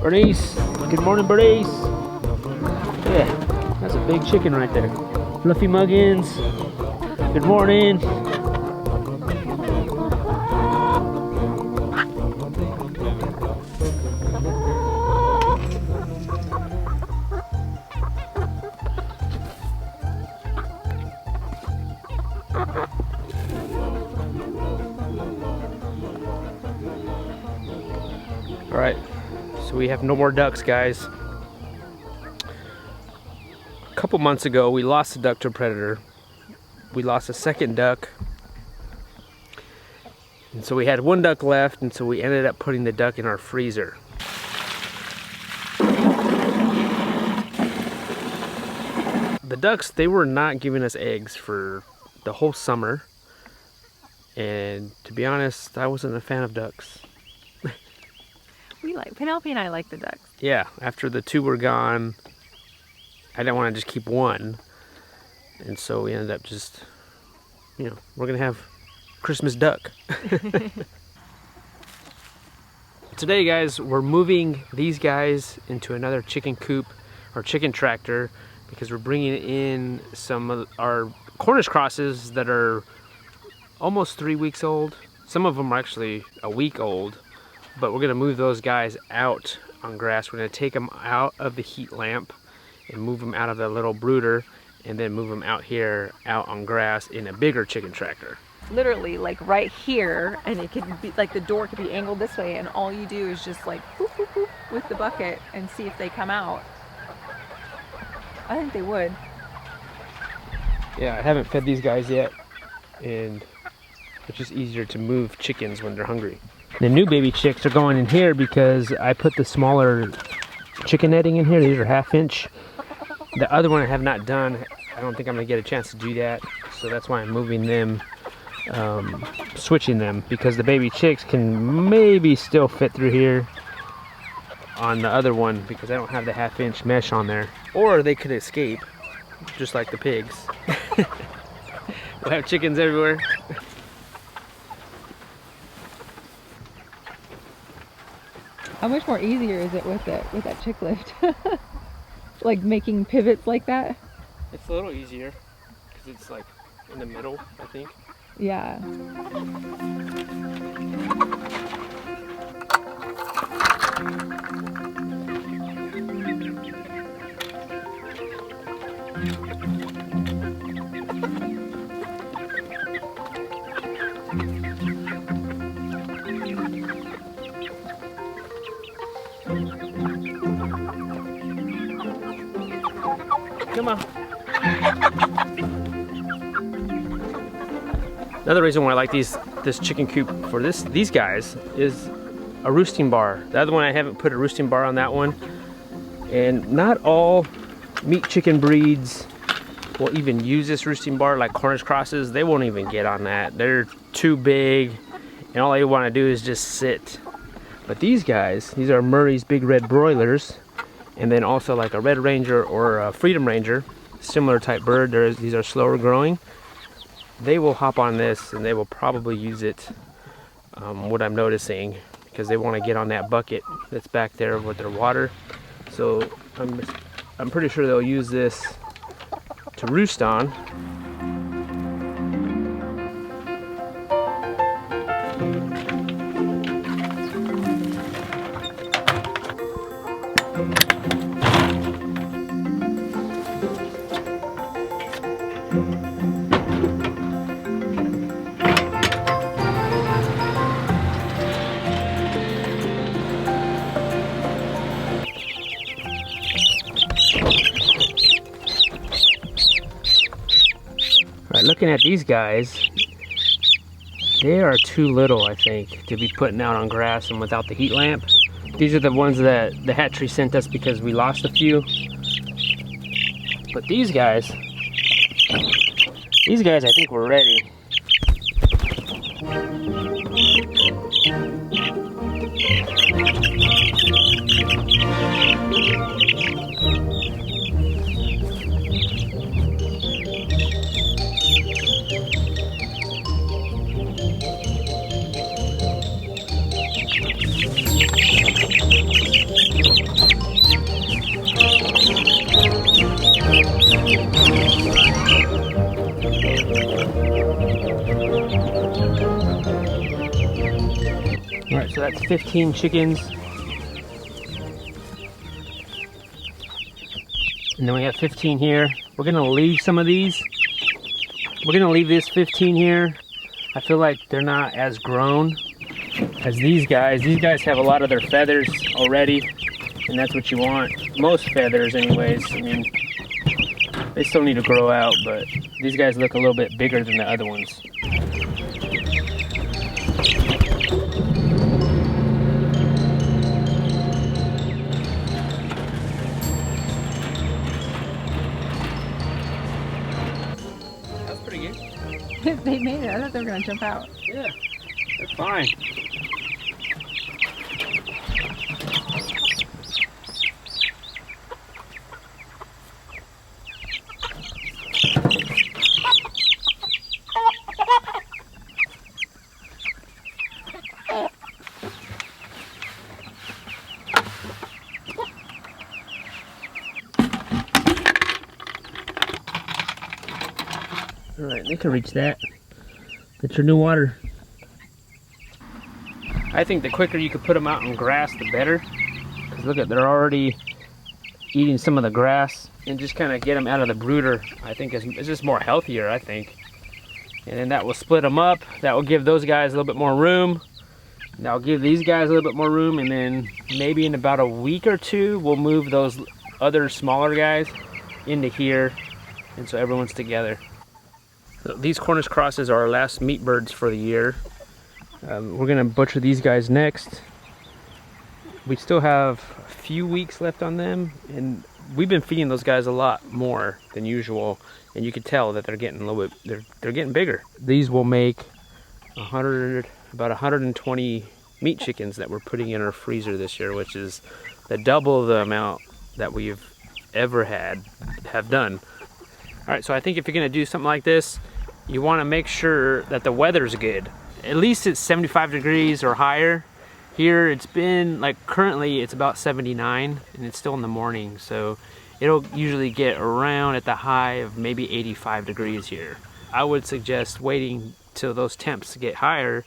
Bernice, good morning, Bernice. Yeah, that's a big chicken right there. Fluffy Muggins, good morning. All right, so we have no more ducks, guys. A couple months ago, we lost a duck to a predator. We lost a second duck. And so we had one duck left, and so we ended up putting the duck in our freezer. The ducks, they were not giving us eggs for the whole summer. And to be honest, I wasn't a fan of ducks. Penelope and I like the ducks. Yeah, after the two were gone, I didn't want to just keep one. And so we ended up just, you know, we're going to have Christmas duck. Today, guys, we're moving these guys into another chicken coop or chicken tractor because we're bringing in some of our Cornish crosses that are almost 3 weeks old. Some of them are actually a week old. But we're gonna move those guys out on grass. We're gonna take them out of the heat lamp and move them out of the little brooder and then move them out here, out on grass in a bigger chicken tractor. Literally like right here, and it could be like the door could be angled this way, and all you do is just like boop, boop, boop, with the bucket and see if they come out. I think they would. Yeah, I haven't fed these guys yet, and it's just easier to move chickens when they're hungry. The new baby chicks are going in here because I put the smaller chicken netting in here. These are 1/2 inch. The other one I have not done. I don't think I'm gonna get a chance to do that. So that's why I'm moving them, switching them, because the baby chicks can maybe still fit through here on the other one because I don't have the 1/2 inch mesh on there. Or they could escape, just like the pigs. We'll have chickens everywhere. How much more easier is it with that chick lift? Like making pivots like that? It's a little easier because it's like in the middle, I think. Yeah. Come on. Another reason why I like this chicken coop for these guys is a roosting bar. The other one, I haven't put a roosting bar on that one. And not all meat chicken breeds will even use this roosting bar, like Cornish crosses. They won't even get on that. They're too big, and all they want to do is just sit. But these guys, these are Murray's Big Red Broilers. And then also like a Red Ranger or a Freedom Ranger, similar type bird. These are slower growing. They will hop on this and they will probably use it, what I'm noticing, because they want to get on that bucket that's back there with their water. So I'm pretty sure they'll use this to roost on. Looking at these guys, they are too little, I think, to be putting out on grass and without the heat lamp. These are the ones that the hatchery sent us because we lost a few. But these guys I think we're ready. about 15 chickens. And then we have 15 here. We're gonna leave some of these. We're gonna leave this 15 here. I feel like they're not as grown as these guys. These guys have a lot of their feathers already, and that's what you want. Most feathers anyways. I mean, they still need to grow out, but these guys look a little bit bigger than the other ones. That's pretty good. They made it. I thought they were going to jump out. Yeah, they're fine. All right, they can reach that. That's your new water. I think the quicker you could put them out in grass, the better. Because look at, they're already eating some of the grass, and just kind of get them out of the brooder. I think it's just more healthier, I think. And then that will split them up. That will give those guys a little bit more room. That will give these guys a little bit more room, and then maybe in about a week or two, we'll move those other smaller guys into here, and so everyone's together. So these Cornish crosses are our last meat birds for the year. We're gonna butcher these guys next. We still have a few weeks left on them, and we've been feeding those guys a lot more than usual, and you can tell that they're getting a little bit, they're getting bigger. These will make about 120 meat chickens that we're putting in our freezer this year, which is the double the amount that we've ever have done. All right, so I think if you're gonna do something like this, you wanna make sure that the weather's good. At least it's 75 degrees or higher. Here it's been, like currently it's about 79 and it's still in the morning. So it'll usually get around at the high of maybe 85 degrees here. I would suggest waiting till those temps get higher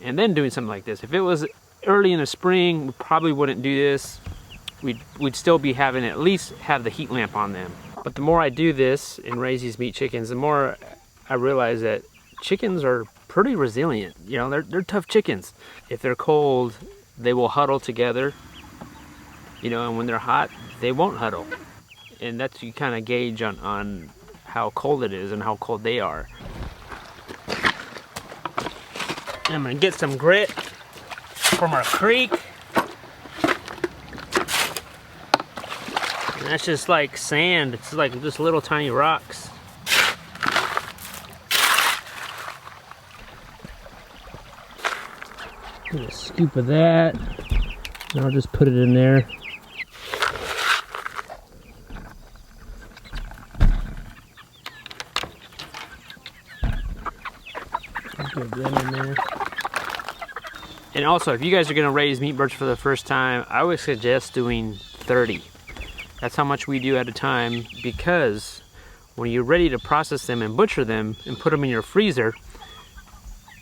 and then doing something like this. If it was early in the spring, we probably wouldn't do this. We'd still be having at least have the heat lamp on them. But the more I do this and raise these meat chickens, the more I realize that chickens are pretty resilient. You know, they're tough chickens. If they're cold, they will huddle together. You know, and when they're hot, they won't huddle. And that's, you kind of gauge on how cold it is and how cold they are. And I'm gonna get some grit from our creek. And that's just like sand. It's like just little tiny rocks. Get a scoop of that, and I'll just put it in there. Put that in there. And also, if you guys are gonna raise meat birds for the first time, I would suggest doing 30. That's how much we do at a time, because when you're ready to process them and butcher them and put them in your freezer,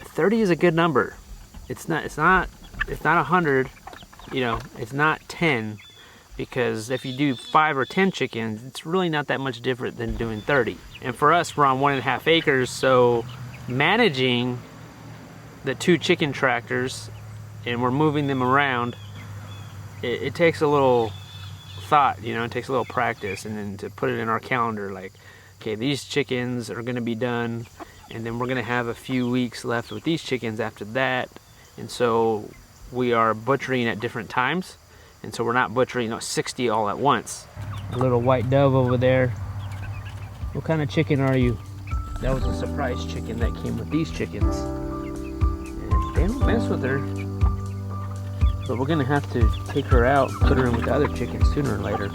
30 is a good number. It's not 100, you know, it's not 10, because if you do 5 or 10 chickens, it's really not that much different than doing 30. And for us, we're on 1.5 acres, so managing the 2 chicken tractors and we're moving them around, it takes a little thought, you know, it takes a little practice, and then to put it in our calendar, like, okay, these chickens are gonna be done, and then we're gonna have a few weeks left with these chickens after that. And so we are butchering at different times, and so we're not butchering 60 all at once. A little white dove over there. What kind of chicken are you? That was a surprise chicken that came with these chickens. And they don't mess with her, but we're gonna have to take her out, put her in with the other chickens sooner or later.